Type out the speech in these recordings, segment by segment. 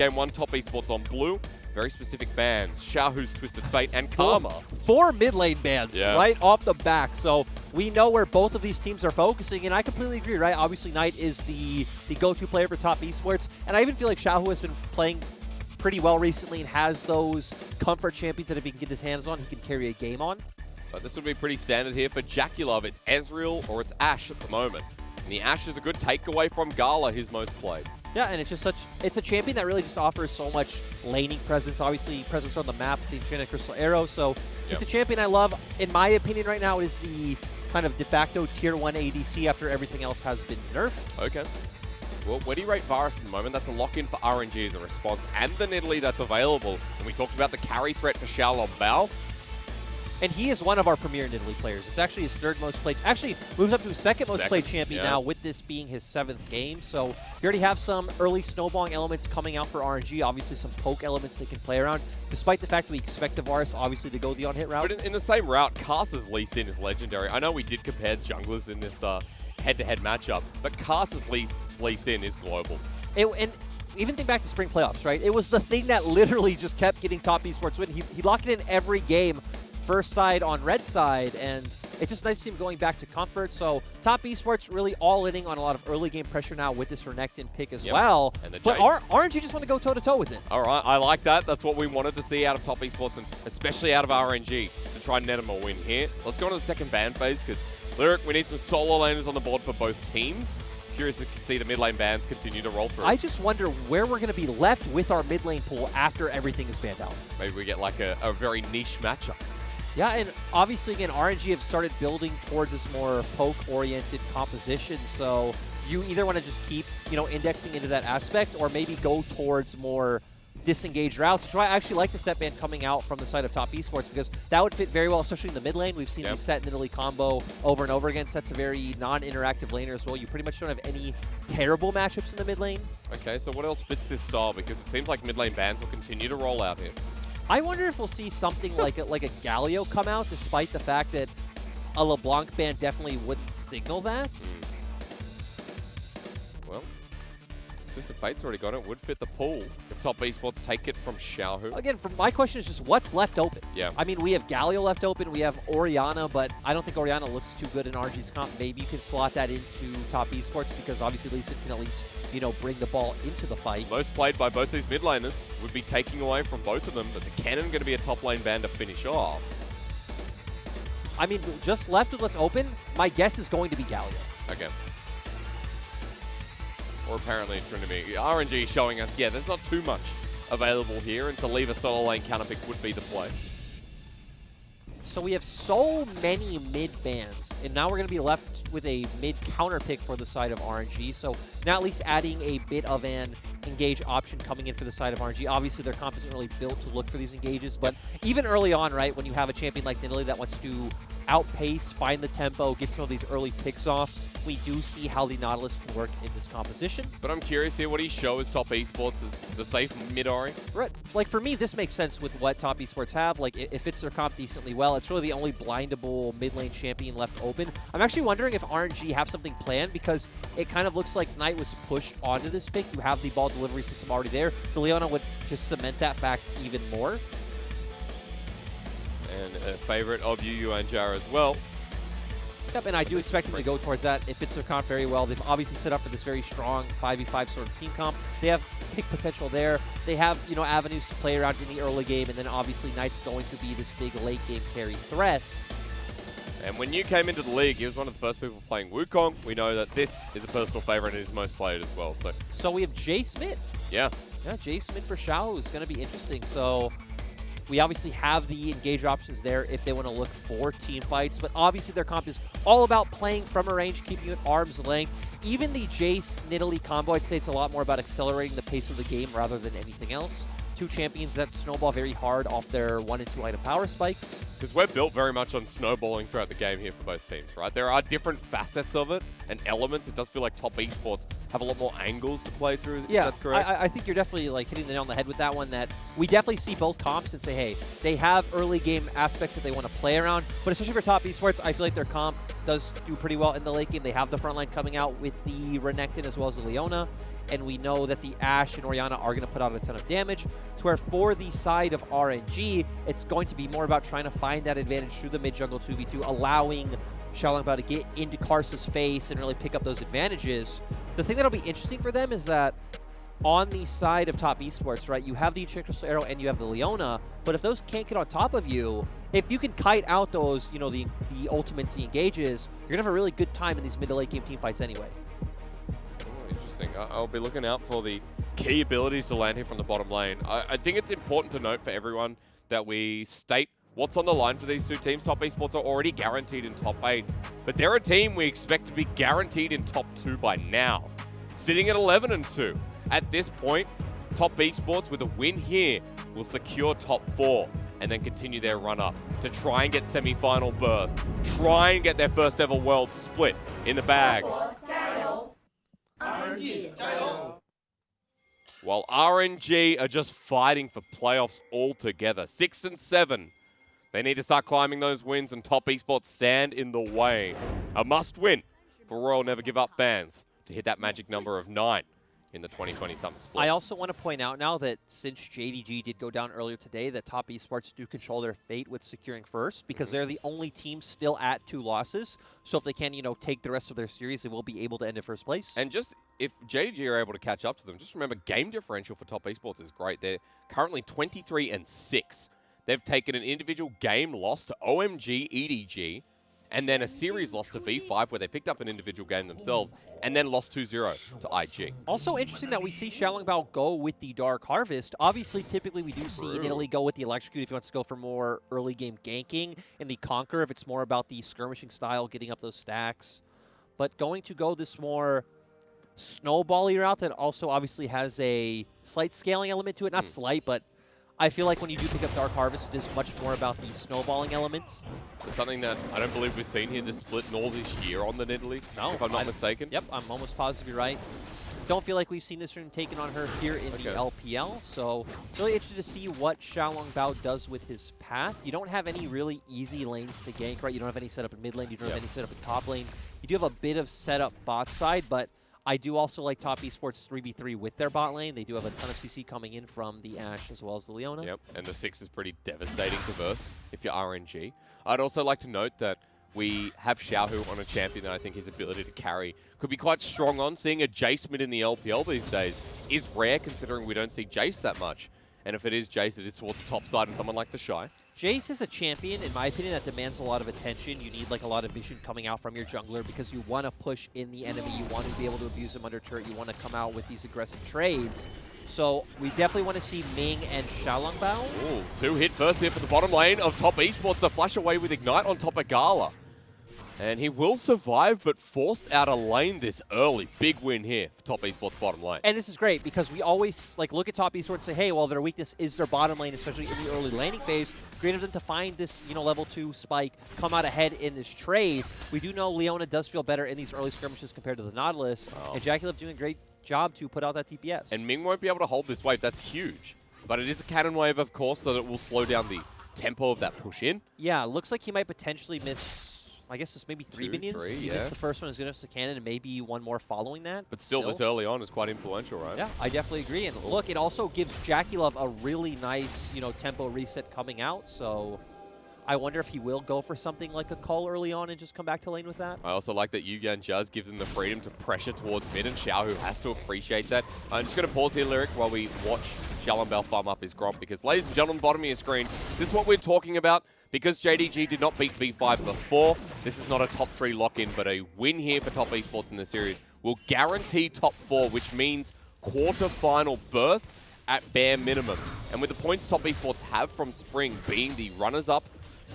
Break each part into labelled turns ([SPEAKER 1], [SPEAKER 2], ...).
[SPEAKER 1] Game1 top esports on blue. Very specific bans. Xiaohu's Twisted Fate and Karma.
[SPEAKER 2] Four mid lane bans right off the back. So we know where both of these teams are focusing, and I completely agree, right? Obviously, Knight is the go-to player for top esports, and I even feel like Xiaohu has been playing pretty well recently and has those comfort champions that if he can get his hands on, he can carry a game on.
[SPEAKER 1] But this would be pretty standard here for Jackulov. It's Ezreal or it's Ashe at the moment. And the Ashe is a good takeaway from Gala, his most played.
[SPEAKER 2] Yeah, and it's just it's a champion that really just offers so much laning presence, obviously presence on the map, the Enchanted Crystal Arrow, so it's a champion I love. In my opinion right now, it is the kind of de facto tier 1 ADC after everything else has been nerfed.
[SPEAKER 1] Okay. Well, where do you rate Varus at the moment? That's a lock-in for RNG as a response, and the Nidalee that's available. And we talked about the carry threat for Xiaolong Bao.
[SPEAKER 2] And he is one of our premier Nidalee players. It's actually his third most played. Actually, moves up to his second most played champion now, with this being his 7th game. So you already have some early snowballing elements coming out for RNG. Obviously, some poke elements they can play around. Despite the fact that we expect the Varus, obviously, to go the on-hit route.
[SPEAKER 1] But in the same route, Karsa's Lee Sin is legendary. I know we did compare junglers in this head-to-head matchup, but Karsa's Lee Sin is global.
[SPEAKER 2] And even think back to spring playoffs, right? It was the thing that literally just kept getting top esports win. He locked it in every game. First side on red side, and it's just nice to see him going back to comfort. So top esports really all inning on a lot of early game pressure now with this Renekton pick as well.
[SPEAKER 1] And the
[SPEAKER 2] but RNG just want to go toe-to-toe with it.
[SPEAKER 1] All right, I like that. That's what we wanted to see out of top esports, and especially out of RNG, to try and net them a win here. Let's go on to the second ban phase, because Lyric, we need some solo laners on the board for both teams. Curious to see the mid lane bans continue to roll through.
[SPEAKER 2] I just wonder where we're going to be left with our mid lane pool after everything is banned out.
[SPEAKER 1] Maybe we get like a very niche matchup.
[SPEAKER 2] Yeah, and obviously, again, RNG have started building towards this more poke-oriented composition, so you either want to just keep, indexing into that aspect, or maybe go towards more disengaged routes. So I actually like the set ban coming out from the side of top esports, because that would fit very well, especially in the mid lane. We've seen the set Nidalee combo over and over again. Set's a very non-interactive laner as well. You pretty much don't have any terrible matchups in the mid lane.
[SPEAKER 1] Okay, so what else fits this style? Because it seems like mid lane bans will continue to roll out here.
[SPEAKER 2] I wonder if we'll see something like a Galio come out, despite the fact that a LeBlanc ban definitely wouldn't signal that.
[SPEAKER 1] Well, Twisted Fate's already got it. Would fit the pool if top esports take it from Xiaohu.
[SPEAKER 2] Again, my question is just what's left open?
[SPEAKER 1] Yeah.
[SPEAKER 2] I mean, we have Galio left open. We have Orianna, but I don't think Orianna looks too good in RNG's comp. Maybe you can slot that into top esports, because obviously Lee Sin can at least, bring the ball into the fight.
[SPEAKER 1] Most played by both these mid laners would be taking away from both of them, but the Cannon going to be a top lane ban to finish off.
[SPEAKER 2] I mean, just left with what's open, my guess is going to be Galio.
[SPEAKER 1] Okay. Or apparently it's going to be RNG showing us, there's not too much available here, and to leave a solo lane counter pick would be the play.
[SPEAKER 2] So we have so many mid bans, and now we're going to be left with a mid counter pick for the side of RNG. So now at least adding a bit of an engage option coming in for the side of RNG. Obviously, their comp isn't really built to look for these engages, but even early on, right, when you have a champion like Nidalee that wants to outpace, find the tempo, get some of these early picks off, we do see how the Nautilus can work in this composition.
[SPEAKER 1] But I'm curious here, what do you show as top esports is the safe mid-Ori?
[SPEAKER 2] Right. Like, for me, this makes sense with what top esports have. Like, it fits their comp decently well. It's really the only blindable mid-lane champion left open. I'm actually wondering if RNG have something planned, because it kind of looks like Knight was pushed onto this pick. You have the ball delivery system already there. The Leona would just cement that fact even more. And
[SPEAKER 1] a favorite of Yu and Jara as well.
[SPEAKER 2] Yep, and I do expect them to go towards that. It fits their comp very well. They've obviously set up for this very strong 5v5 sort of team comp. They have pick potential there. They have, avenues to play around in the early game, and then obviously Knight's going to be this big late game carry threat.
[SPEAKER 1] And when you came into the league, he was one of the first people playing Wukong. We know that this is a personal favorite and is most played as well.
[SPEAKER 2] So we have Jay Smith.
[SPEAKER 1] Yeah.
[SPEAKER 2] Yeah, Jay Smith for Xiao is going to be interesting. So we obviously have the engage options there if they want to look for team fights, but obviously their comp is all about playing from a range, keeping you at arm's length. Even the Jace Nidalee combo, I'd say it's a lot more about accelerating the pace of the game rather than anything else. Two champions that snowball very hard off their 1 and 2 item power spikes.
[SPEAKER 1] Because we're built very much on snowballing throughout the game here for both teams, right? There are different facets of it and elements. It does feel like top esports have a lot more angles to play through.
[SPEAKER 2] Yeah,
[SPEAKER 1] that's correct.
[SPEAKER 2] I think you're definitely hitting the nail on the head with that one, that we definitely see both comps and say, hey, they have early game aspects that they want to play around, but especially for top esports, I feel like their comp does do pretty well in the late game. They have the front line coming out with the Renekton as well as the Leona. and we know that the Ashe and Orianna are going to put out a ton of damage, to where for the side of RNG, it's going to be more about trying to find that advantage through the mid-jungle 2v2, allowing Xiaolongbao to get into Karsa's face and really pick up those advantages. The thing that'll be interesting for them is that on the side of top esports, right, you have the Enchantress Arrow and you have the Leona, but if those can't get on top of you, if you can kite out those, you know, the ultimates, the engages, you're going to have a really good time in these mid to late game team fights anyway.
[SPEAKER 1] Oh, interesting. I'll be looking out for the key abilities to land here from the bottom lane. I think it's important to note for everyone that we state what's on the line for these two teams. Top Esports are already guaranteed in top 8, but they're a team we expect to be guaranteed in top 2 by now, sitting at 11-2. At this point, Top Esports with a win here will secure top 4 and then continue their run up to try and get semi-final berth, try and get their first ever world split in the bag. While RNG are just fighting for playoffs altogether, 6 and 7. They need to start climbing those wins and Top Esports stand in the way. A must win for Royal Never Give Up fans to hit that magic number of 9. In the 2020 Summer Split.
[SPEAKER 2] I also want to point out now that since JDG did go down earlier today, that Top Esports do control their fate with securing first, because they're the only team still at 2 losses. So if they can, you know, take the rest of their series, they will be able to end in first place.
[SPEAKER 1] And just if JDG are able to catch up to them, just remember game differential for Top Esports is great. They're currently 23 and 6. They've taken an individual game loss to OMG, EDG, and then a series loss to V5 where they picked up an individual game themselves and then lost 2-0 to IG.
[SPEAKER 2] Also interesting that we see Xiaolongbao go with the Dark Harvest. Obviously, typically we do see in Italy go with the Electrocute if he wants to go for more early game ganking, and the Conquer if it's more about the skirmishing style, getting up those stacks. But going to go this more snowball-y route that also obviously has a slight scaling element to it. Not slight, but I feel like when you do pick up Dark Harvest, it is much more about the snowballing element.
[SPEAKER 1] It's something that I don't believe we've seen here this split nor this year on the Nidalee,
[SPEAKER 2] no,
[SPEAKER 1] if I'm not mistaken.
[SPEAKER 2] Yep, I'm almost positive you're right. Don't feel like we've seen this room taken on her here in the LPL, so really interested to see what Xiaolongbao does with his path. You don't have any really easy lanes to gank, right? You don't have any setup in mid lane, you don't have any setup in top lane. You do have a bit of setup bot side, but I do also like Top Esports 3v3 with their bot lane. They do have a ton of CC coming in from the Ashe as well as the Leona.
[SPEAKER 1] Yep, and the 6 is pretty devastating to verse if you're RNG. I'd also like to note that we have Xiaohu on a champion that I think his ability to carry could be quite strong on. Seeing a Jace mid in the LPL these days is rare, considering we don't see Jace that much. And if it is Jace, it is towards the top side and someone like the Shy.
[SPEAKER 2] Jace is a champion, in my opinion, that demands a lot of attention. You need like a lot of vision coming out from your jungler because you want to push in the enemy. You want to be able to abuse him under turret. You want to come out with these aggressive trades. So we definitely want to see Ming and Xiaolongbao.
[SPEAKER 1] Ooh, 2 hit first here for the bottom lane of Top Esports. The flash away with Ignite on top of Gala. And he will survive, but forced out of lane this early. Big win here for Top Esports bottom lane.
[SPEAKER 2] And this is great because we always like look at Top Esports and say, hey, well, their weakness is their bottom lane, especially in the early laning phase. Great of them to find this, you know, level 2 spike, come out ahead in this trade. We do know Leona does feel better in these early skirmishes compared to the Nautilus, and Jackie doing a great job to put out that TPS.
[SPEAKER 1] And Ming won't be able to hold this wave. That's huge. But it is a cannon wave, of course, so that will slow down the tempo of that push in.
[SPEAKER 2] Yeah, looks like he might potentially miss, I guess it's maybe 3 minions. He missed the first one, is going to miss a cannon, and maybe one more following that.
[SPEAKER 1] But still, this early on is quite influential, right?
[SPEAKER 2] Yeah, I definitely agree. And look, it also gives Jackie Love a really nice, you know, tempo reset coming out. So I wonder if he will go for something like a call early on and just come back to lane with that.
[SPEAKER 1] I also like that Yuyan Jazz gives him the freedom to pressure towards mid, and Xiao, who has to appreciate that. I'm just going to pause here, Lyric, while we watch Xiaolongbao farm up his Gromp, because, ladies and gentlemen, bottom of your screen, this is what we're talking about. Because JDG did not beat V5 before, this is not a top 3 lock-in, but a win here for Top Esports in the series will guarantee top 4, which means quarter-final berth at bare minimum. And with the points Top Esports have from Spring being the runners-up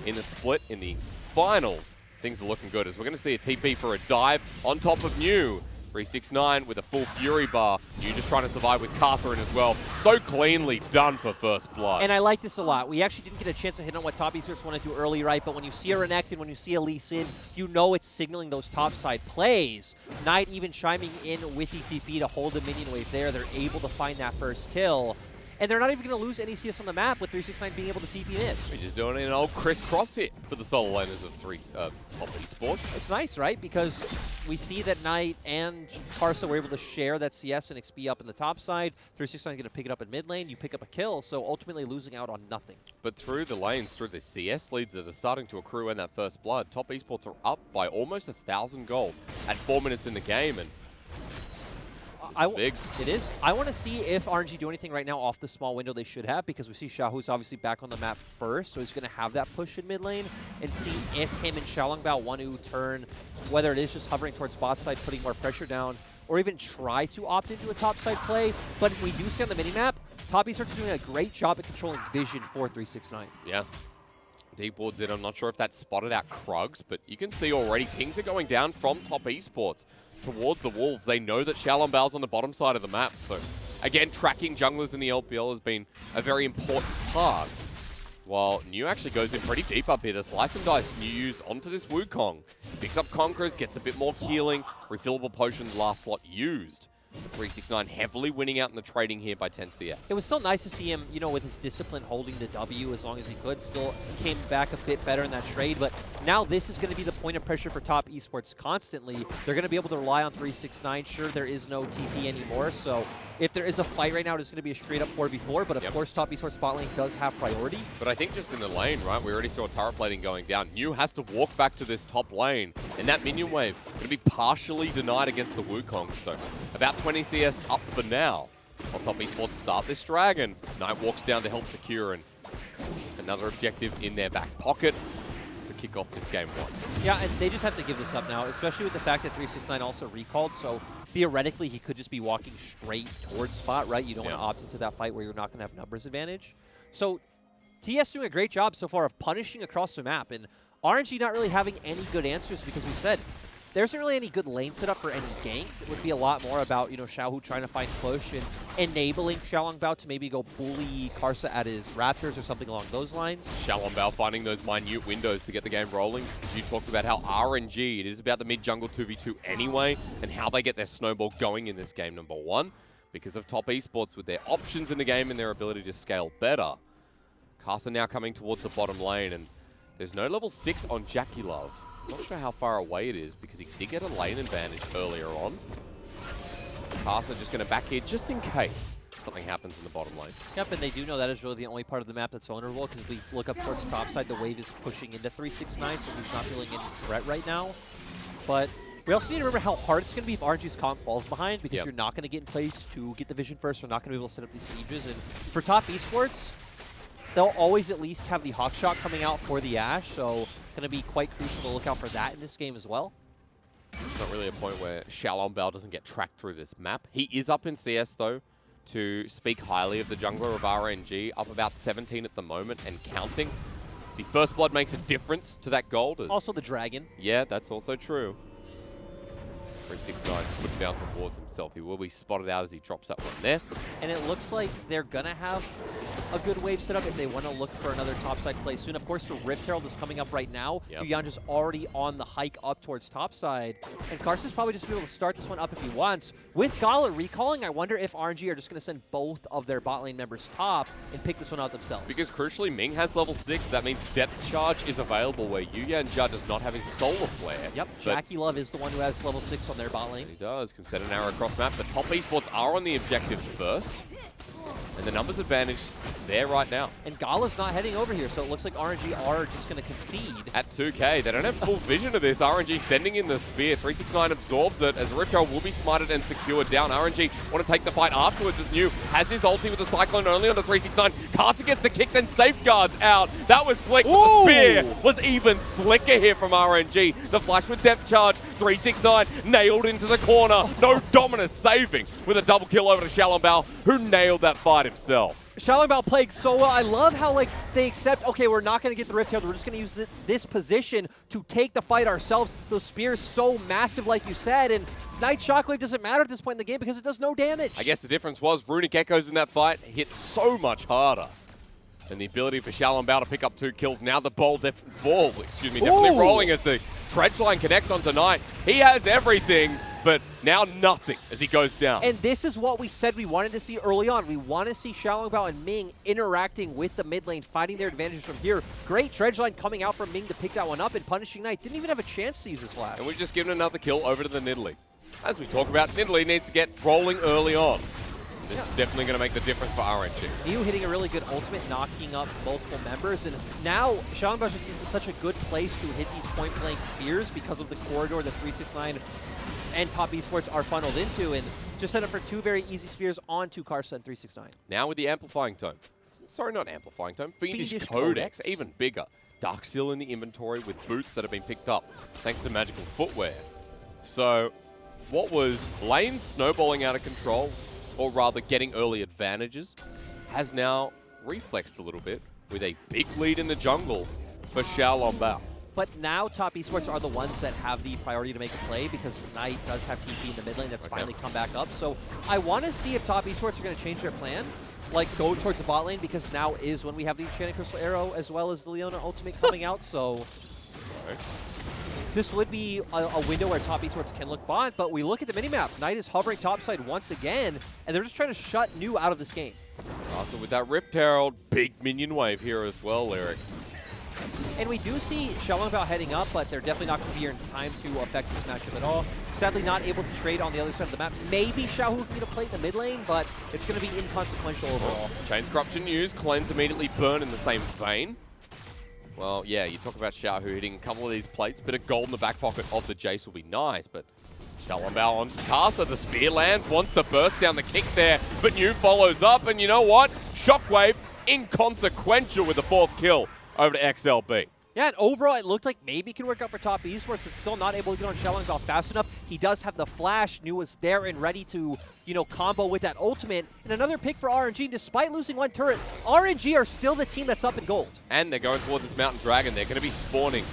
[SPEAKER 1] in the split in the finals, things are looking good, as we're going to see a TP for a dive on top of New. 369 with a full Fury bar. You just trying to survive with Karsa in as well. So cleanly done for first blood.
[SPEAKER 2] And I like this a lot. We actually didn't get a chance to hit on what Top Esports want to do early, right? But when you see a Renekton, and when you see a Lee Sin, you know it's signaling those topside plays. Knight even chiming in with the TP to hold the minion wave there. They're able to find that first kill. and they're not even going to lose any CS on the map with 369 being able to TP in.
[SPEAKER 1] We're just doing an old crisscross hit for the solo laners of top Esports.
[SPEAKER 2] It's nice, right? Because we see that Knight and Karsa were able to share that CS and XP up in the top side. 369 is going to pick it up in mid lane. You pick up a kill, so ultimately losing out on nothing.
[SPEAKER 1] But through the lanes, through the CS leads that are starting to accrue in that first blood, top Esports are up by almost 1,000 gold at 4 minutes in the game, and big.
[SPEAKER 2] It is. I want to see if RNG do anything right now off the small window they should have, because we see Xiaohu's obviously back on the map first, so he's going to have that push in mid lane, and see if him and Xiaolongbao want to turn, whether it is just hovering towards bot side, putting more pressure down, or even try to opt into a top side play. But we do see on the minimap, top Esports are doing a great job at controlling vision for 369.
[SPEAKER 1] Yeah. Deep wards in. I'm not sure if that spotted out Krugs, but you can see already pings are going down from top Esports towards the Wolves. They know that Xiaolongbao's on the bottom side of the map. So, again, tracking junglers in the LPL has been a very important part. While New actually goes in pretty deep up here. The Slice and Dice New use onto this Wukong. Picks up Conquerors, gets a bit more healing. Refillable potions last slot used. 369 heavily winning out in the trading here by 10 CS.
[SPEAKER 2] It was still nice to see him, you know, with his discipline holding the W as long as he could. Still came back a bit better in that trade, but now this is going to be the point of pressure for top Esports constantly. They're going to be able to rely on 369. Sure, there is no TP anymore, so if there is a fight right now, it's going to be a straight up 4v4, but of course top Esports bot lane does have priority.
[SPEAKER 1] But I think just in the lane, right, we already saw turret plating going down. New has to walk back to this top lane, and that minion wave going to be partially denied against the Wukong, so about 20 CS up for now. While top Esports start this dragon, Knight walks down to help secure, and another objective in their back pocket to kick off this game 1.
[SPEAKER 2] Yeah, and they just have to give this up now, especially with the fact that 369 also recalled, so theoretically he could just be walking straight towards spot, right? You don't want to opt into that fight where you're not going to have numbers advantage. So TES doing a great job so far of punishing across the map, and RNG not really having any good answers, because we said there isn't really any good lane setup for any ganks. It would be a lot more about, you know, Xiaohu trying to find push and enabling Xiaolongbao to maybe go bully Karsa at his Raptors or something along those lines.
[SPEAKER 1] Xiaolongbao finding those minute windows to get the game rolling. You talked about how RNG, it is about the mid-jungle 2v2 anyway, and how they get their snowball going in this game, number 1, because of top Esports with their options in the game and their ability to scale better. Karsa now coming towards the bottom lane, and there's no level 6 on Jackie Love. Not sure how far away it is, because he did get a lane advantage earlier on. Karsa just going to back here just in case something happens in the bottom lane.
[SPEAKER 2] Yep, and they do know that is really the only part of the map that's vulnerable, because if we look up towards top side, the wave is pushing into 369, so he's not feeling any threat right now. But we also need to remember how hard it's going to be if RNG's comp falls behind, because you're not going to get in place to get the vision first. We're not going to be able to set up these sieges. And for top Esports, they'll always at least have the Hawk Shot coming out for the Ashe, so going to be quite crucial to look out for that in this game as well.
[SPEAKER 1] It's not really a point where Xiaolongbao doesn't get tracked through this map. He is up in CS, though, to speak highly of the jungler of RNG, up about 17 at the moment and counting. The first blood makes a difference to that gold.
[SPEAKER 2] Also the dragon.
[SPEAKER 1] Yeah, that's also true. 369 putting down some wards himself. He will be spotted out as he drops that one there.
[SPEAKER 2] And it looks like they're going to have a good wave set up if they want to look for another topside play soon. Of course, the Rift Herald is coming up right now. Yuyanja's already on the hike up towards topside. And Karsa's probably just be able to start this one up if he wants. With Gala recalling, I wonder if RNG are just going to send both of their bot lane members top and pick this one out themselves.
[SPEAKER 1] Because crucially, Ming has level 6. That means Depth Charge is available, where Yuyanja does not have his Solar Flare.
[SPEAKER 2] Yep, Jackie Love is the one who has level 6 on their bot lane.
[SPEAKER 1] He does, can set an arrow across map. The top Esports are on the objective first. And the numbers advantage there right now.
[SPEAKER 2] And Gala's not heading over here, so it looks like RNG are just going to concede.
[SPEAKER 1] At 2k, they don't have full vision of this. RNG sending in the spear. 369 absorbs it as Rift Herald will be smited and secured down. RNG want to take the fight afterwards as New has his ulti with the Cyclone only on the 369. Karsa gets the kick, then safeguards out. That was slick. The spear was even slicker here from RNG. The flash with depth charge. 369 nailed into the corner. No Dominus saving with a double kill over to Xiaolongbao, who nailed that fight himself.
[SPEAKER 2] Xiaolongbao playing so well. I love how they accept, okay, we're not going to get the Rift Herald. We're just going to use this position to take the fight ourselves. Those spears so massive, like you said, and Night Shockwave doesn't matter at this point in the game because it does no damage.
[SPEAKER 1] I guess the difference was Runic Echoes in that fight hit so much harder. And the ability for Xiaolongbao to pick up 2 kills. Now the ball definitely rolling as the Dredge Line connects onto Knight. He has everything. but now nothing as he goes down.
[SPEAKER 2] And this is what we said we wanted to see early on. We want to see Xiaolongbao and Ming interacting with the mid lane, finding their advantages from here. Great dredge line coming out from Ming to pick that one up, and Punishing Knight didn't even have a chance to use his flash.
[SPEAKER 1] And we've just given another kill over to the Nidalee. As we talk about, Nidalee needs to get rolling early on. This is definitely going to make the difference for RNG.
[SPEAKER 2] Mew hitting a really good ultimate, knocking up multiple members, and now Xiaolongbao's just in such a good place to hit these point-blank spears because of the corridor that 369 and Top Esports are funneled into, and just set up for 2 very easy spears onto Karsa and 369.
[SPEAKER 1] Now with the Amplifying Tome. Sorry, not Amplifying Tome. Fiendish
[SPEAKER 2] Fiendish
[SPEAKER 1] Codex,
[SPEAKER 2] Codex.
[SPEAKER 1] even bigger. Darksteel in the inventory with boots that have been picked up thanks to magical footwear. So, what was lanes snowballing out of control, or rather getting early advantages, has now reflexed a little bit with a big lead in the jungle for Xiaolongbao.
[SPEAKER 2] But now Top Esports are the ones that have the priority to make a play because Knight does have TP in the mid lane that's finally come back up. So I want to see if Top Esports are going to change their plan, like go towards the bot lane, because now is when we have the Enchanted Crystal Arrow as well as the Leona ultimate coming out. So this would be a window where Top Esports can look bot, but we look at the minimap. Knight is hovering topside once again, and they're just trying to shut New out of this game.
[SPEAKER 1] Also with that Rift Herald, big minion wave here as well, Lyric.
[SPEAKER 2] And we do see Xiaolongbao heading up, but they're definitely not going to be here in time to affect this matchup at all. Sadly, not able to trade on the other side of the map. Maybe Xiaohu can play in the mid lane, but it's going to be inconsequential overall.
[SPEAKER 1] Chains Corruption used, Cleanse immediately burn in the same vein. Well, yeah, you talk about Xiaohu hitting a couple of these plates. Bit of gold in the back pocket of the Jace will be nice, but Xiaolongbao on Karsa, the spear lands, wants to burst down the kick there, but New follows up, and you know what? Shockwave, inconsequential with the 4th kill over to XLB.
[SPEAKER 2] Yeah, and overall, it looked like maybe it can work out for Top Esports, but still not able to get on Xiaolongbao fast enough. He does have the flash. New was there and ready to, combo with that ultimate. And another pick for RNG. Despite losing 1 turret, RNG are still the team that's up in gold.
[SPEAKER 1] And they're going towards this Mountain Dragon. They're going to be spawning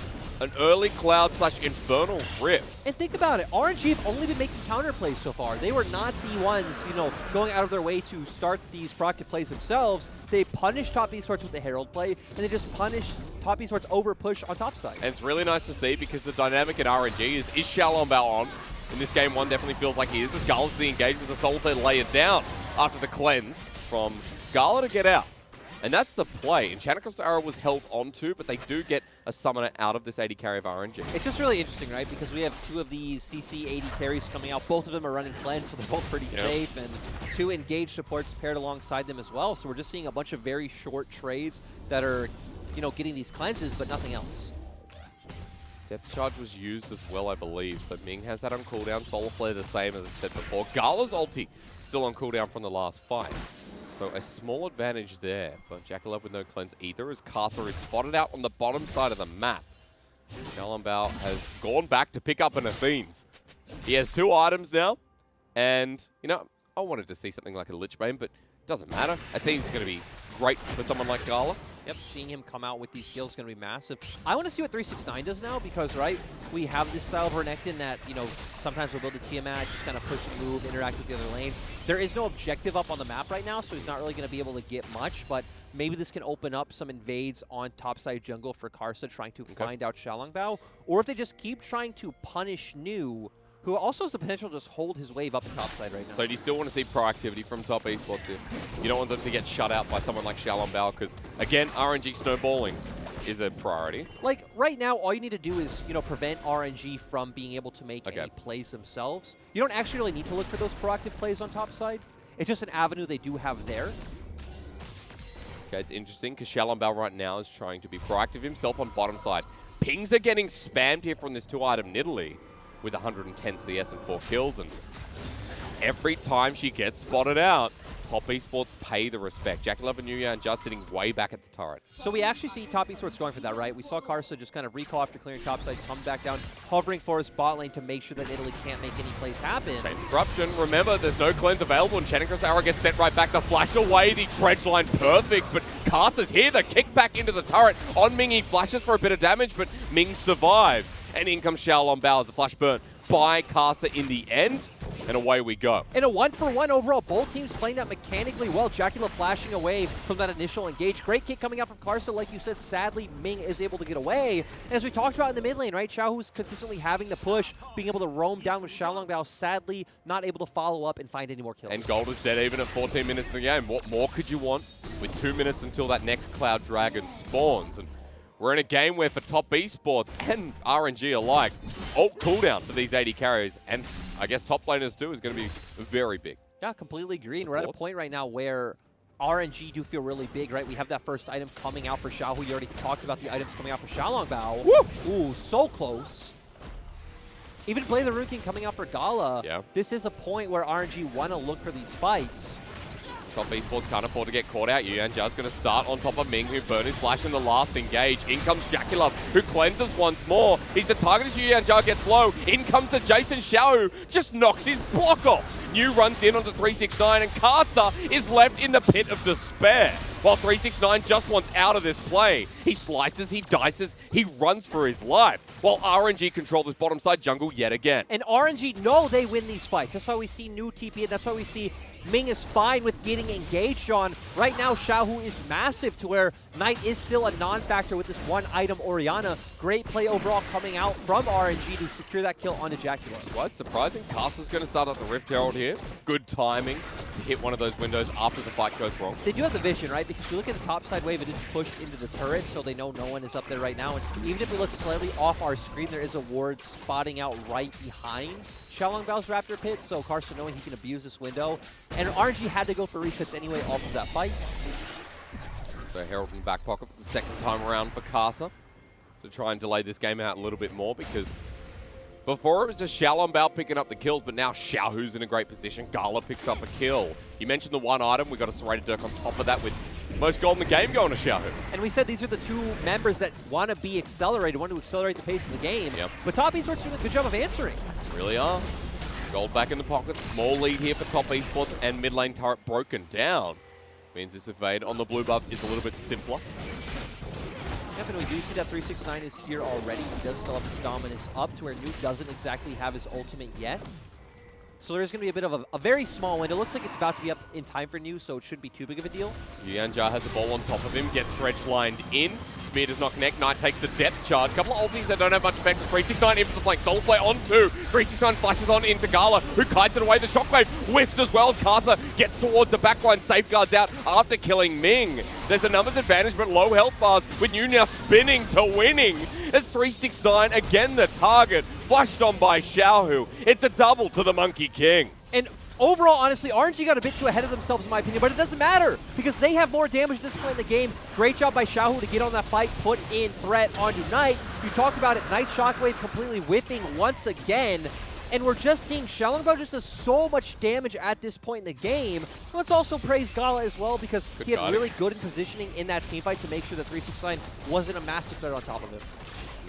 [SPEAKER 1] an early Cloud/Infernal Rift.
[SPEAKER 2] And think about it, RNG have only been making counterplays so far. They were not the ones, going out of their way to start these proactive plays themselves. They punished Top Esports with the Herald play, and they just punished Top Esports over push on top side.
[SPEAKER 1] And it's really nice to see because the dynamic at RNG is Xiaolongbao on? In this game 1 definitely feels like he is. As Gala's the engage with the Soul to lay it down after the cleanse from Gala to get out. And that's the play. Enchanted Crystal Arrow was held onto, but they do get a summoner out of this 80 carry of RNG.
[SPEAKER 2] It's just really interesting, right? Because we have 2 of these CC 80 carries coming out. Both of them are running cleanse, so they're both pretty safe. And 2 engaged supports paired alongside them as well. So we're just seeing a bunch of very short trades that are, getting these cleanses, but nothing else.
[SPEAKER 1] Depth Charge was used as well, I believe. So Ming has that on cooldown. Solar Flare the same as I said before. Gala's ulti still on cooldown from the last fight. So a small advantage there, but Jackalope with no cleanse either, as Karsa is spotted out on the bottom side of the map. Xiaolongbao has gone back to pick up an Athene's. He has 2 items now, and, I wanted to see something like a Lich Bane, but it doesn't matter. Athene's going to be great for someone like Gala.
[SPEAKER 2] Yep, seeing him come out with these skills is going to be massive. I want to see what 369 does now because, right, we have this style of Renekton that, sometimes we'll build a Tiamat, just kind of push and move, interact with the other lanes. There is no objective up on the map right now, so he's not really going to be able to get much, but maybe this can open up some invades on topside jungle for Karsa trying to find out Xiaolongbao, or if they just keep trying to punish New, who also has the potential to just hold his wave up the top side right now.
[SPEAKER 1] So do you still want to see proactivity from Top Esports here? You don't want them to get shut out by someone like Xiaolongbao because, again, RNG snowballing is a priority.
[SPEAKER 2] Like, right now, all you need to do is, prevent RNG from being able to make any plays themselves. You don't actually really need to look for those proactive plays on top side. It's just an avenue they do have there.
[SPEAKER 1] Okay, it's interesting because Xiaolongbao right now is trying to be proactive himself on bottom side. Pings are getting spammed here from this 2-item Nidalee with 110 CS and 4 kills, and every time she gets spotted out, Top Esports pay the respect. Jackalope and Yuya and just sitting way back at the turret.
[SPEAKER 2] So we actually see Top Esports going for that, right? We saw Karsa just kind of recall after clearing topside, come back down, hovering for his bot lane to make sure that Italy can't make any plays happen.
[SPEAKER 1] Chains Corruption, remember, there's no cleanse available, and Enchanted Crystal Arrow gets sent right back. The flash away, the dredge line perfect, but Karsa's here, the kick back into the turret. On Ming, he flashes for a bit of damage, but Ming survives. And in comes Xiaolongbao as a flash burn by Karsa in the end. and away we go.
[SPEAKER 2] And a 1-for-1 overall. Both teams playing that mechanically well. Jackula flashing away from that initial engage. Great kick coming out from Karsa. Like you said, sadly, Ming is able to get away. And as we talked about in the mid lane, right, Xiaohu's consistently having the push, being able to roam down with Xiaolongbao, sadly not able to follow up and find any more kills.
[SPEAKER 1] And Gold is dead even at 14 minutes in the game. What more could you want with 2 minutes until that next Cloud Dragon spawns? And we're in a game where for top esports and RNG alike, ult cooldown for these 80 carries, and I guess top laners too, is going to be very big.
[SPEAKER 2] Yeah, completely agree. And we're at a point right now where RNG do feel really big, right? We have that first item coming out for Xiaohu. You already talked about the items coming out for Xiaolongbao.
[SPEAKER 1] Woo!
[SPEAKER 2] Ooh, so close. Even Play the Rune King coming out for Gala.
[SPEAKER 1] Yeah.
[SPEAKER 2] This is a point where RNG want to look for these fights.
[SPEAKER 1] Top esports can't afford to get caught out. Yuanjia's going to start on top of Ming, who burned his flash in the last engage. In comes Jackula, who cleanses once more. He's the target as Yuanjia gets low. In comes the Jason Xiao, just knocks his block off. New runs in onto 369, and Karsa is left in the pit of despair. While 369 just wants out of this play. He slices, he dices, he runs for his life. While RNG control this bottom side jungle yet again.
[SPEAKER 2] And RNG know they win these fights. That's why we see new TP, and that's why we see Ming is fine with getting engaged on. Right now, Xiaohu is massive to where Knight is still a non-factor with this one item, Orianna. Great play overall coming out from RNG to secure that kill onto Jackula.
[SPEAKER 1] Quite surprising. Karsa's going to start up the Rift Herald here. Good timing to hit one of those windows after the fight goes wrong.
[SPEAKER 2] They do have the vision, right? Because you look at the top side wave, it is pushed into the turret, so they know no one is up there right now. And even if we look slightly off our screen, there is a ward spotting out right behind Xiaolongbao's Raptor Pit, so Karsa knowing he can abuse this window. And RNG had to go for resets anyway off of that fight.
[SPEAKER 1] So Herald in the back pocket for the second time around for Karsa to try and delay this game out a little bit more, because before it was just Xiaolongbao picking up the kills, but now Xiaohu's in a great position. Gala picks up a kill. You mentioned the one item. We got a Serrated Dirk on top of that with most gold in the game going to Xiaohu.
[SPEAKER 2] And we said these are the two members that want to be accelerated, want to accelerate the pace of the game.
[SPEAKER 1] Yep.
[SPEAKER 2] But top esports doing a good job of answering.
[SPEAKER 1] Really are. Gold back in the pocket. Small lead here for top esports, and mid lane turret broken down. Means this evade on the blue buff is a little bit simpler.
[SPEAKER 2] Yep, and we do see that 369 is here already. He does still have his dominance up to where Nuke doesn't exactly have his ultimate yet. So there's going to be a bit of a very small window. It looks like it's about to be up in time for New, so it shouldn't be too big of a deal.
[SPEAKER 1] Yuanjia has the ball on top of him, gets dredge lined in. Spear does not connect. Knight takes the depth charge. Couple of ultis that don't have much effect. 369 in for the flank. Solo play on two. 369 flashes on into Gala, who kites it away. The shockwave whiffs as well as Karsa gets towards the backline. Safeguards out after killing Ming. There's a numbers advantage, but low health bars with New now spinning to winning. It's 369 again the target. Flushed on by Xiaohu. It's a double to the Monkey King.
[SPEAKER 2] And overall, honestly, RNG got a bit too ahead of themselves in my opinion, but it doesn't matter because they have more damage at this point in the game. Great job by Xiaohu to get on that fight, put in threat onto Knight. You talked about it, Knight Shockwave completely whiffing once again. And we're just seeing Xiaolongbao just does so much damage at this point in the game. Let's also praise Gala as well because he had really good positioning in that teamfight to make sure that 369 wasn't a massive threat on top of him.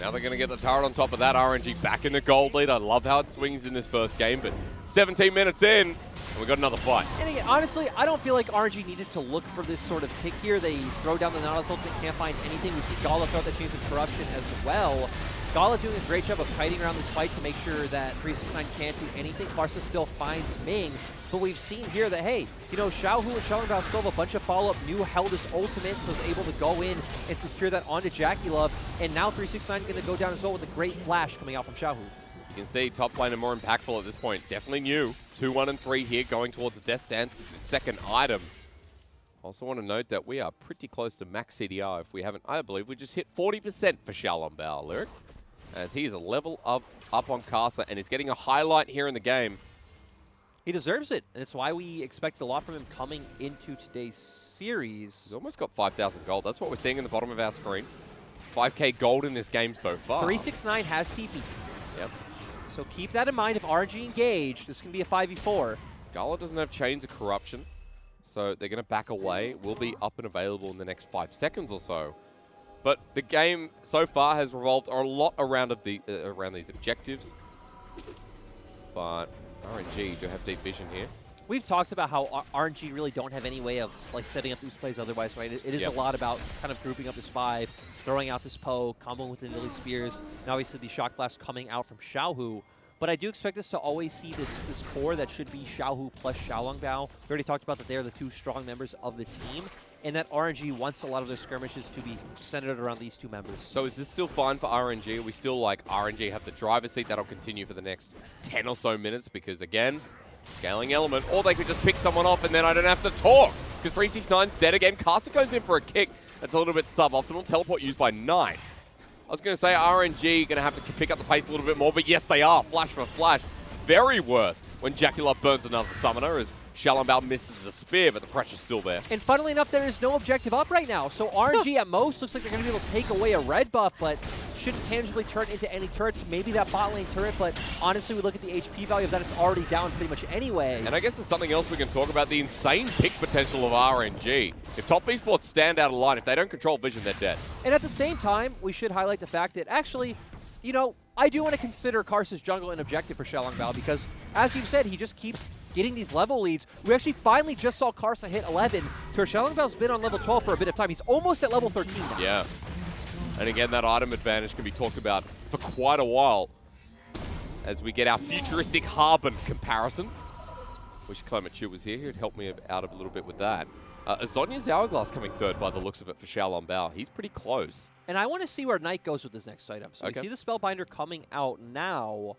[SPEAKER 1] Now they're going to get the turret on top of that. RNG back in the gold lead. I love how it swings in this first game, but 17 minutes in, and we got another fight.
[SPEAKER 2] And again, honestly, I don't feel like RNG needed to look for this sort of pick here. They throw down the Nautilus ultimate, can't find anything. We see Gala throw out that Chains of Corruption as well. Gala doing a great job of kiting around this fight to make sure that 369 can't do anything. Barca still finds Ming. But we've seen here that, hey, you know, Xiaohu and Xiaolongbao still have a bunch of follow-up. New held his ultimate, so is able to go in and secure that onto Jackula. And now 369 going to go down as well with a great flash coming out from Xiaohu.
[SPEAKER 1] You can see top lane are more impactful at this point. Definitely New. 2, 1, and 3 here going towards the Death Dance as the second item. Also want to note that we are pretty close to max CDR if we haven't. I believe we just hit 40% for Xiaolongbao, Lyric, as he is a level up on Karsa and is getting a highlight here in the game.
[SPEAKER 2] He deserves it, and it's why we expected a lot from him coming into today's series.
[SPEAKER 1] He's almost got 5,000 gold. That's what we're seeing in the bottom of our screen. 5k gold in this game so far.
[SPEAKER 2] 369 has TP.
[SPEAKER 1] Yep.
[SPEAKER 2] So keep that in mind if RNG engage. This can be a 5v4.
[SPEAKER 1] Gala doesn't have Chains of Corruption, so they're going to back away. Will be up and available in the next 5 seconds or so. But the game so far has revolved a lot around these objectives. But RNG do have deep vision here.
[SPEAKER 2] We've talked about how RNG really don't have any way of like setting up these plays otherwise, right? It is a lot about kind of grouping up this 5, throwing out this poke, comboing with the Lily Spears, and obviously the Shock Blast coming out from Xiaohu. But I do expect us to always see this core that should be Xiaohu plus Xiaolongbao. We already talked about that they are the two strong members of the team, and that RNG wants a lot of their skirmishes to be centered around these two members.
[SPEAKER 1] So is this still fine for RNG? Are we still like RNG have the driver's seat? That'll continue for the next 10 or so minutes because, again, scaling element. Or they could just pick someone off and then I don't have to talk because 369's dead again. Carson goes in for a kick. That's a little bit suboptimal. Teleport used by 9. I was going to say RNG going to have to pick up the pace a little bit more, but yes, they are. Flash for flash. Very worth when Jackie burns another summoner as Xiaolongbao misses a spear, but the pressure's still there.
[SPEAKER 2] And funnily enough, there is no objective up right now. So RNG at most looks like they're going to be able to take away a red buff, but shouldn't tangibly turn into any turrets. Maybe that bot lane turret, but honestly, we look at the HP value of that. It's already down pretty much anyway.
[SPEAKER 1] And I guess there's something else we can talk about, the insane pick potential of RNG. If top esports stand out of line, if they don't control vision, they're dead.
[SPEAKER 2] And at the same time, we should highlight the fact that actually, you know, I do want to consider Karsa's jungle an objective for Xiaolongbao because, as you've said, he just keeps getting these level leads. We actually finally just saw Karsa hit 11, to where Xiaolongbao's been on level 12 for a bit of time. He's almost at level 13 now.
[SPEAKER 1] Yeah. And again, that item advantage can be talked about for quite a while as we get our futuristic Harbin comparison. Wish Clement Chu was here. He'd help me out a little bit with that. Azonya's Hourglass coming third by the looks of it for Xiaolongbao. He's pretty close.
[SPEAKER 2] And I want to see where Knight goes with this next item. So
[SPEAKER 1] Okay.
[SPEAKER 2] we see the Spellbinder coming out now,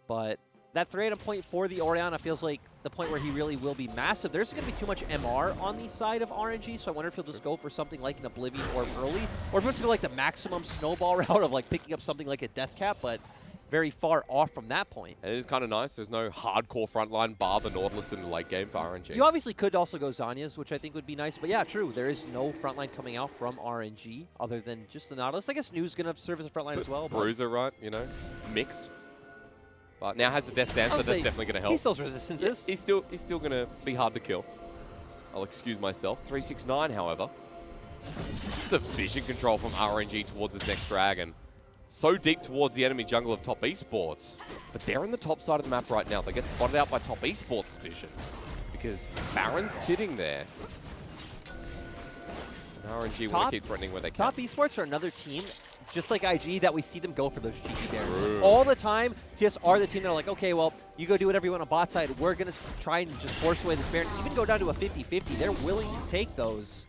[SPEAKER 2] but that 3-item point for the Orianna feels like the point where he really will be massive. There's going to be too much MR on the side of RNG, so I wonder if he'll just go for something like an Oblivion or early, or if he wants to go like the maximum snowball route of like picking up something like a Death Cap, but very far off from that point.
[SPEAKER 1] And it is kind of nice. There's no hardcore frontline bar the Nautilus in the late game for RNG.
[SPEAKER 2] You obviously could also go Zanya's, which I think would be nice. But yeah, true. There is no frontline coming out from RNG other than just the Nautilus. I guess Nu's going to serve as a frontline as well.
[SPEAKER 1] Bruiser, right? You know, mixed. But now has the Death Dance, so that's definitely going to help.
[SPEAKER 2] He still has resistances.
[SPEAKER 1] He's still going to be hard to kill. I'll excuse myself. 369, however. The vision control from RNG towards his next dragon. So deep towards the enemy jungle of top esports. But they're on the top side of the map right now. They get spotted out by top esports vision. Because Baron's sitting there. And RNG want to keep threatening where they can.
[SPEAKER 2] Top esports are another team, just like IG, that we see them go for those GG Barons. All the time, TES are the team that are like, okay, well, you go do whatever you want on bot side. We're going to try and just force away this Baron. Even go down to a 50-50. They're willing to take those.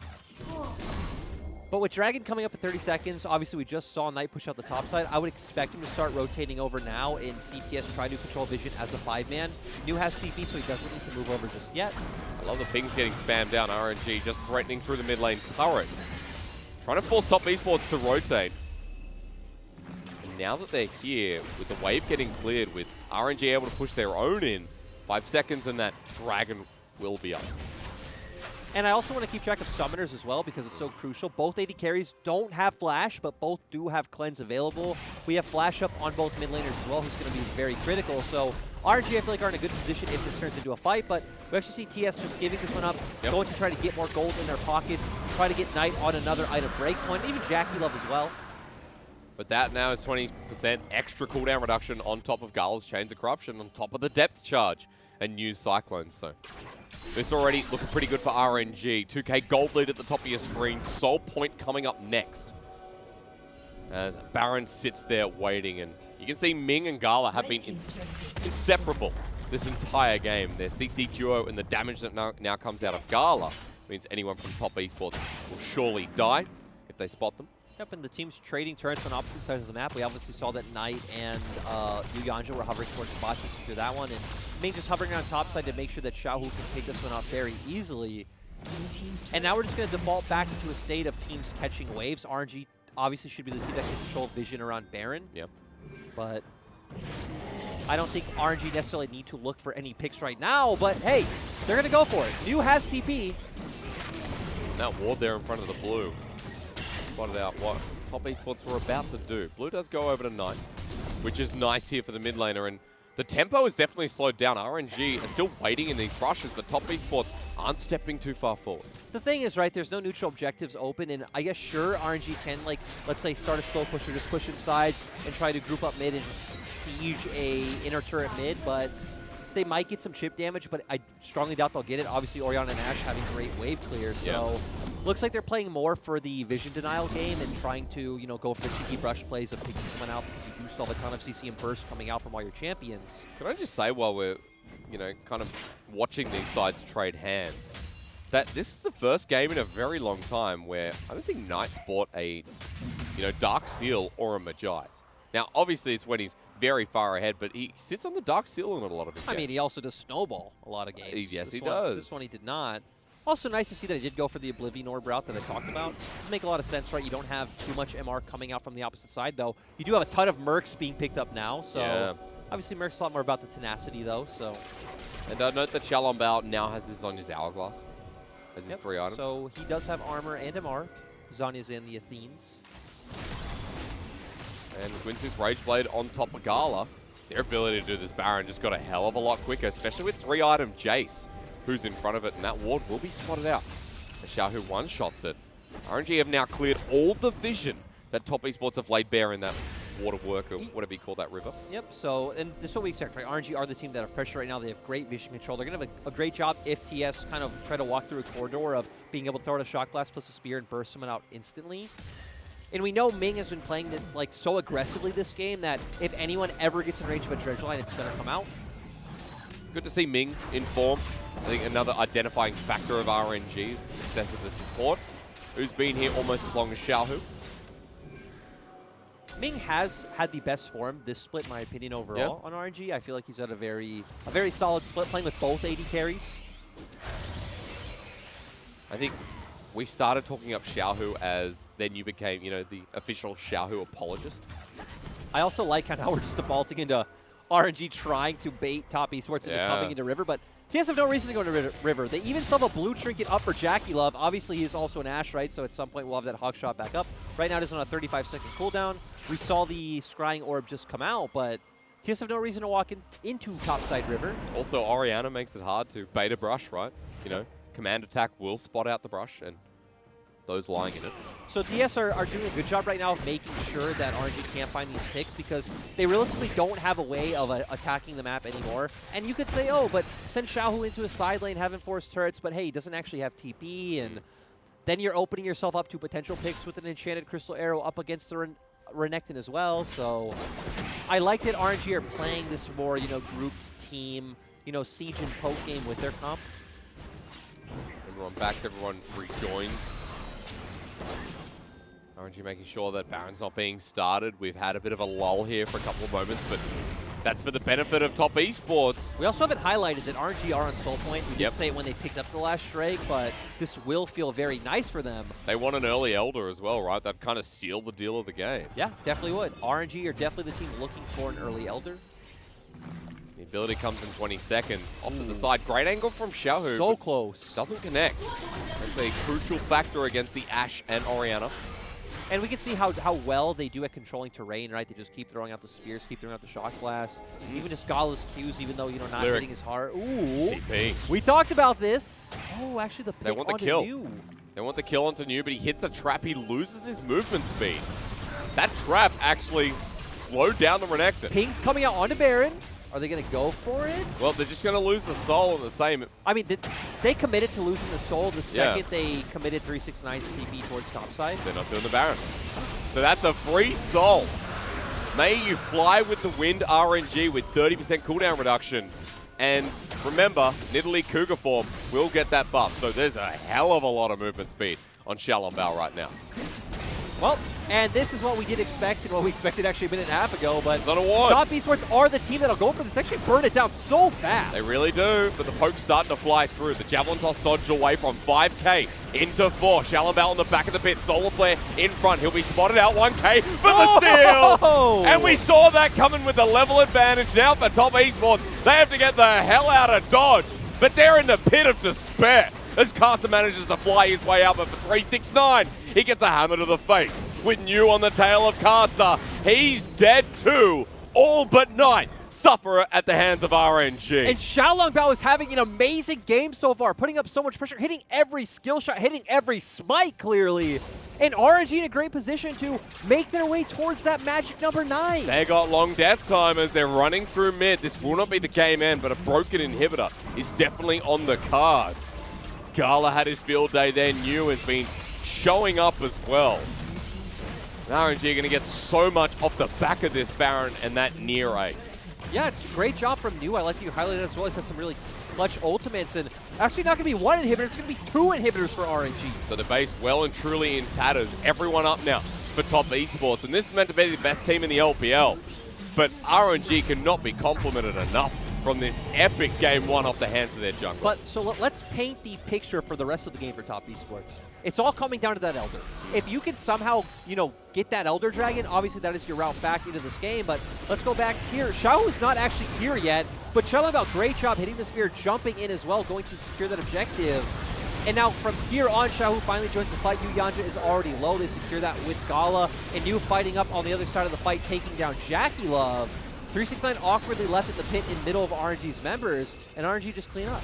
[SPEAKER 2] But with Dragon coming up at 30 seconds, obviously we just saw Knight push out the top side. I would expect him to start rotating over now and CPS try to control vision as a 5-man. Nu has TP, so he doesn't need to move over just yet.
[SPEAKER 1] I love the pings getting spammed down. RNG just threatening through the mid lane turret. Trying to force top esports to rotate. And now that they're here, with the wave getting cleared, with RNG able to push their own in, 5 seconds and that Dragon will be up.
[SPEAKER 2] And I also want to keep track of summoners as well because it's so crucial. Both AD carries don't have flash, but both do have cleanse available. We have flash up on both mid laners as well, who's going to be very critical. So RNG, I feel like, are in a good position if this turns into a fight, but we actually see TES just giving this one up, going to try to get more gold in their pockets, try to get Knight on another item breakpoint, even Jackie Love as well.
[SPEAKER 1] But that now is 20% extra cooldown reduction on top of Gala's Chains of Corruption, on top of the depth charge and new Cyclones. So this already looking pretty good for RNG. 2K gold lead at the top of your screen. Soul Point coming up next. As Baron sits there waiting, and you can see Ming and Gala have been inseparable this entire game. Their CC duo and the damage that now comes out of Gala means anyone from top esports will surely die if they spot them.
[SPEAKER 2] Yep, and the teams trading turrets on opposite sides of the map. We obviously saw that Knight and Yu Yanja were hovering towards the bot to secure that one, and Ming just hovering around top side to make sure that Xiaohu can take this one off very easily. And now we're just going to default back into a state of teams catching waves. RNG obviously should be the team that can control vision around Baron.
[SPEAKER 1] Yep.
[SPEAKER 2] But I don't think RNG necessarily need to look for any picks right now, but hey, they're going to go for it. Nu has TP.
[SPEAKER 1] Now ward there in front of the blue. Spotted out what top esports were about to do. Blue does go over to Knight, which is nice here for the mid laner, and the tempo is definitely slowed down. RNG are still waiting in these rushes, but top esports aren't stepping too far forward.
[SPEAKER 2] The thing is, right, there's no neutral objectives open, and I guess sure, RNG can, like, let's say start a slow push or just push inside and try to group up mid and siege a inner turret mid, but they might get some chip damage, but I strongly doubt they'll get it. Obviously, Orianna and Ashe having great wave clear, so Looks like they're playing more for the vision denial game and trying to, go for the cheeky brush plays of picking someone out because you do still have a ton of CC and burst coming out from all your champions.
[SPEAKER 1] Can I just say while we're, kind of watching these sides trade hands, that this is the first game in a very long time where I don't think Knight's bought a, Dark Seal or a Magi's. Now, obviously, it's when he's very far ahead, but he sits on the Dark Seal in a lot of his games.
[SPEAKER 2] I mean, he also does snowball a lot of games.
[SPEAKER 1] Yes, he does.
[SPEAKER 2] This one he did not. Also nice to see that he did go for the Oblivion Orb route that I talked about. Doesn't make a lot of sense, right? You don't have too much MR coming out from the opposite side, though. You do have a ton of Mercs being picked up now, so obviously Merc's a lot more about the tenacity, though. So,
[SPEAKER 1] and note that Xiaolongbao now has this on his Hourglass as his 3 items.
[SPEAKER 2] So he does have armor and MR. Zanya's in the Athenes.
[SPEAKER 1] And Guinsoo's Rage Blade on top of Gala. Their ability to do this Baron just got a hell of a lot quicker, especially with 3-item Jace, who's in front of it, and that ward will be spotted out. The Xiaohu one-shots it. RNG have now cleared all the vision that Top Esports have laid bare in that water work, or whatever you call that river.
[SPEAKER 2] Yep, so, and this is what we expect, right? RNG are the team that have pressure right now. They have great vision control. They're going to have a great job if TS kind of try to walk through a corridor of being able to throw out a Shock Blast plus a Spear and burst someone out instantly. And we know Ming has been playing it, so aggressively this game that if anyone ever gets in range of a Dredge Line, it's going to come out.
[SPEAKER 1] Good to see Ming in form. I think another identifying factor of RNG's success of the support, who's been here almost as long as Xiaohu.
[SPEAKER 2] Ming has had the best form this split, in my opinion, overall on RNG. I feel like he's had a very solid split, playing with both AD carries.
[SPEAKER 1] I think we started talking up Xiaohu as then you became, the official Xiaohu apologist.
[SPEAKER 2] I also like how we're just defaulting into RNG trying to bait Top Esports into coming into River, but TS have no reason to go into River. They even saw a blue trinket up for Jackie Love. Obviously, he's also an Ashe, right? So at some point, we'll have that hawk shot back up. Right now, it is on a 35-second cooldown. We saw the scrying orb just come out, but TS have no reason to walk into topside River.
[SPEAKER 1] Also, Orianna makes it hard to bait a brush, right? Command attack will spot out the brush, and those lying in it.
[SPEAKER 2] So TS are doing a good job right now of making sure that RNG can't find these picks because they realistically don't have a way of attacking the map anymore. And you could say, oh, but send Xiaohu into a side lane, have him force turrets, but hey, he doesn't actually have TP, and then you're opening yourself up to potential picks with an Enchanted Crystal Arrow up against the Renekton as well. So I like that RNG are playing this more, grouped team, siege and poke game with their comp.
[SPEAKER 1] Everyone back, everyone rejoins. RNG making sure that Baron's not being started. We've had a bit of a lull here for a couple of moments, but that's for the benefit of Top Esports.
[SPEAKER 2] We also have it highlighted that RNG are on Soul Point. We did say it when they picked up the last Drake, but this will feel very nice for them.
[SPEAKER 1] They want an early Elder as well, right? That kind of sealed the deal of the game.
[SPEAKER 2] Yeah, definitely would. RNG are definitely the team looking for an early Elder.
[SPEAKER 1] The ability comes in 20 seconds. Off to the side. Great angle from Xiaohu.
[SPEAKER 2] So close.
[SPEAKER 1] Doesn't connect. That's a crucial factor against the Ashe and Orianna.
[SPEAKER 2] And we can see how well they do at controlling terrain, right? They just keep throwing out the spears, keep throwing out the shock blast. Even just Gala's Qs, even though, not hitting as hard. Ooh.
[SPEAKER 1] TP.
[SPEAKER 2] We talked about this. Oh, actually, the pick
[SPEAKER 1] They want the kill. They want the kill onto New, but he hits a trap. He loses his movement speed. That trap actually slowed down the Renekton.
[SPEAKER 2] Ping's coming out onto Baron. Are they going to go for it?
[SPEAKER 1] Well, they're just going to lose the soul in the same.
[SPEAKER 2] I mean, they committed to losing the soul the second they committed 369's TP towards topside.
[SPEAKER 1] They're not doing the Baron. So that's a free soul. May you fly with the wind, RNG, with 30% cooldown reduction. And remember, Nidalee Cougar form will get that buff. So there's a hell of a lot of movement speed on Xiaolongbao right now.
[SPEAKER 2] Well, and this is what we did expect and what we expected actually a minute and a half ago, but
[SPEAKER 1] Top
[SPEAKER 2] Top Esports are the team that'll go for this. They actually burn it down so fast.
[SPEAKER 1] They really do, but the poke's starting to fly through. The Javelin Toss dodged away from 5K into 4. Xiaolongbao on the back of the pit. Solar Flare in front. He'll be spotted out 1K for the steal! And we saw that coming with a level advantage now for Top Esports. They have to get the hell out of dodge, but they're in the pit of despair as Carson manages to fly his way out, but for 369, he gets a hammer to the face. With New on the tail of Carter, he's dead too. All but Knight suffer at the hands of RNG.
[SPEAKER 2] And Xiaolongbao is having an amazing game so far, putting up so much pressure, hitting every skill shot, hitting every smite clearly. And RNG in a great position to make their way towards that magic number 9.
[SPEAKER 1] They got long death time as they're running through mid. This will not be the game end, but a broken inhibitor is definitely on the cards. Gala had his field day there. New has been showing up as well. And RNG are going to get so much off the back of this Baron and that near ace.
[SPEAKER 2] Yeah, great job from New. I like that you highlighted as well. He's had some really clutch ultimates, and actually not going to be one inhibitor, it's going to be 2 inhibitors for RNG.
[SPEAKER 1] So the base well and truly in tatters. Everyone up now for top esports, and this is meant to be the best team in the LPL. But RNG cannot be complimented enough from this epic Game 1 off the hands of their jungle.
[SPEAKER 2] But so let's paint the picture for the rest of the game for top esports. It's all coming down to that Elder. If you can somehow, get that Elder Dragon, obviously that is your route back into this game, but let's go back here. Xiao is not actually here yet, but Xiaolongbao, great job hitting the spear, jumping in as well, going to secure that objective. And now from here on, Xiao finally joins the fight. Yu Yanja is already low. They secure that with Gala. And New fighting up on the other side of the fight, taking down Jackie Love. 369 awkwardly left in the pit in middle of RNG's members, and RNG just clean up.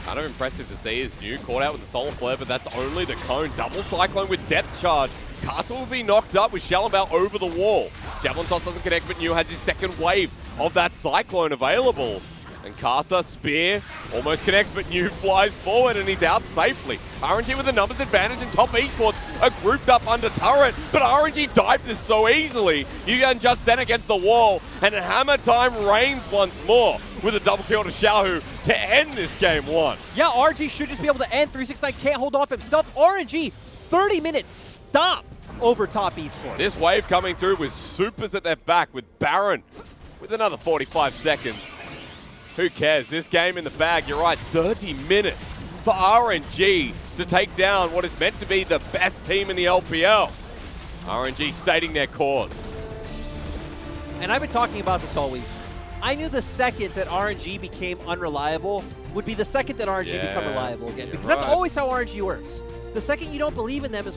[SPEAKER 1] Kind of impressive to see is New caught out with the Solar Flare, but that's only the cone. Double Cyclone with Depth Charge. Castle will be knocked up with Xiaolongbao over the wall. Javelin Toss doesn't connect, but New has his second wave of that Cyclone available. And Casa, Spear, almost connects, but New flies forward and he's out safely. RNG with a numbers advantage and top esports are grouped up under turret, but RNG dived this so easily. You can just send against the wall, and hammer time reigns once more with a double kill to Xiaohu to end this Game 1.
[SPEAKER 2] Yeah, RNG should just be able to end. 369 can't hold off himself. RNG, 30 minutes stop over top esports.
[SPEAKER 1] This wave coming through with supers at their back with Baron with another 45 seconds. Who cares? This game in the bag, you're right, 30 minutes for RNG to take down what is meant to be the best team in the LPL. RNG stating their cause.
[SPEAKER 2] And I've been talking about this all week. I knew the second that RNG became unreliable would be the second that RNG become reliable again. Because that's always how RNG works. The second you don't believe in them is